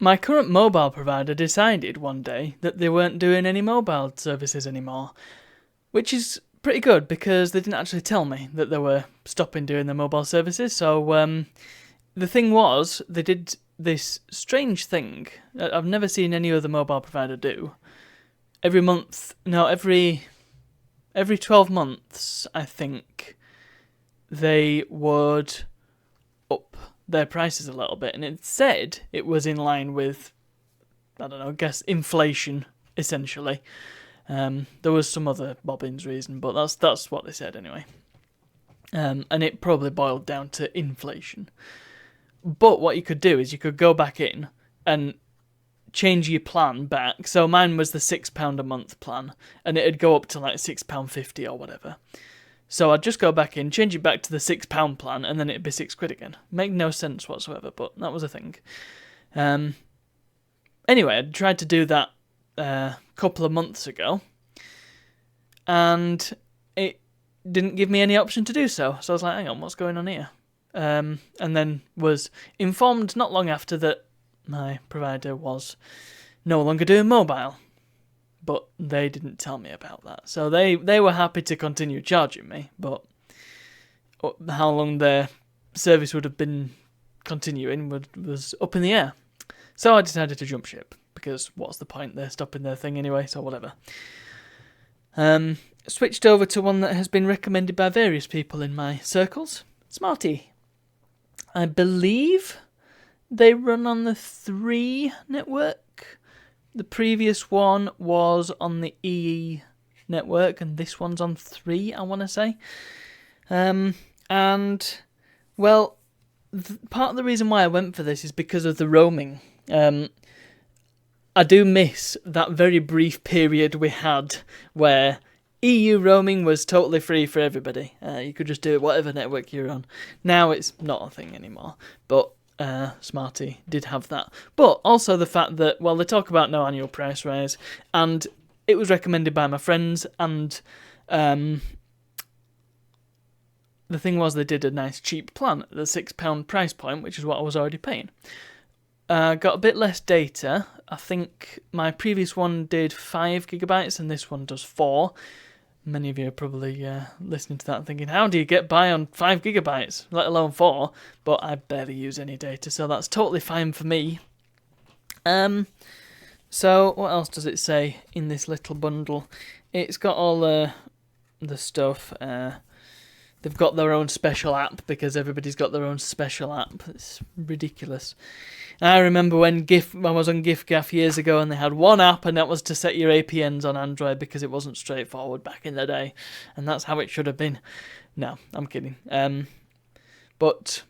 My current mobile provider decided one day that they weren't doing any mobile services anymore, which is pretty good because they didn't actually tell me that they were stopping doing the mobile services. So the thing was, they did this strange thing that I've never seen any other mobile provider do. Every 12 months, I think, they would up their prices a little bit, and it said it was in line with, I don't know, I guess inflation, essentially. There was some other bobbins reason, but that's what they said anyway. And it probably boiled down to inflation. But what you could do is you could go back in and change your plan back. So mine was the £6 a month plan, and it'd go up to like £6.50 or whatever. So I'd just go back in, change it back to the £6 plan, and then it'd be £6 again. Make no sense whatsoever, but that was a thing. Anyway, I tried to do that a couple of months ago, and it didn't give me any option to do so. So I was like, hang on, what's going on here? And then was informed not long after that my provider was no longer doing mobile. But they didn't tell me about that. So they were happy to continue charging me, but how long their service would have been continuing was up in the air. So I decided to jump ship, because what's the point? They're stopping their thing anyway, so whatever. Switched over to one that has been recommended by various people in my circles, Smarty. I believe they run on the 3 network. The previous one was on the EE network, and this one's on 3, I want to say. And, well, part of the reason why I went for this is because of the roaming. I do miss that very brief period we had where EU roaming was totally free for everybody. You could just do it whatever network you're on. Now it's not a thing anymore, but Smarty did have that. But also the fact that, well, they talk about no annual price rise, and it was recommended by my friends, and the thing was they did a nice cheap plan at the £6 price point, which is what I was already paying. Got a bit less data. I think my previous one did 5 gigabytes and this one does 4. Many of you are probably listening to that and thinking, how do you get by on 5 gigabytes, let alone 4? But I barely use any data, so that's totally fine for me. So what else does it say in this little bundle? It's got all the stuff. They've got their own special app, because everybody's got their own special app. It's ridiculous. I remember when I was on giffgaff years ago, and they had one app, and that was to set your APNs on Android, because it wasn't straightforward back in the day, and that's how it should have been. No, I'm kidding. But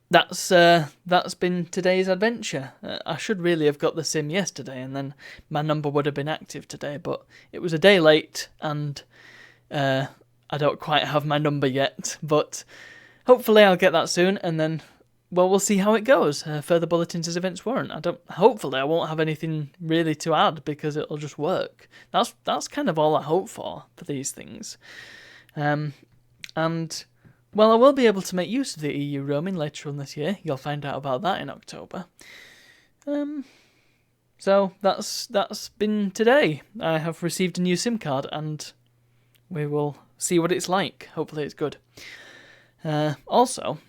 that's been today's adventure. I should really have got the SIM yesterday, and then my number would have been active today, but it was a day late, and I don't quite have my number yet, but hopefully I'll get that soon, and then, well, we'll see how it goes. Further bulletins as events warrant. Hopefully I won't have anything really to add, because it'll just work. That's kind of all I hope for these things. And, well, I will be able to make use of the EU roaming later on this year. You'll find out about that in October. So that's been today. I have received a new SIM card, and we will see what it's like. Hopefully it's good. Also,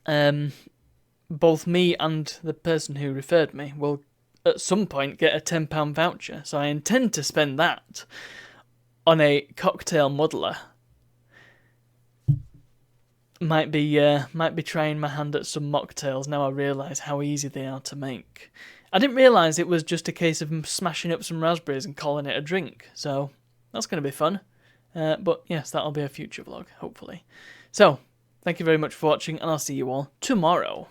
both me and the person who referred me will at some point get a £10 voucher, so I intend to spend that on a cocktail muddler. Might be trying my hand at some mocktails now I realise how easy they are to make. I didn't realise it was just a case of smashing up some raspberries and calling it a drink, so that's going to be fun. But yes, that'll be a future vlog, hopefully. So, thank you very much for watching, and I'll see you all tomorrow.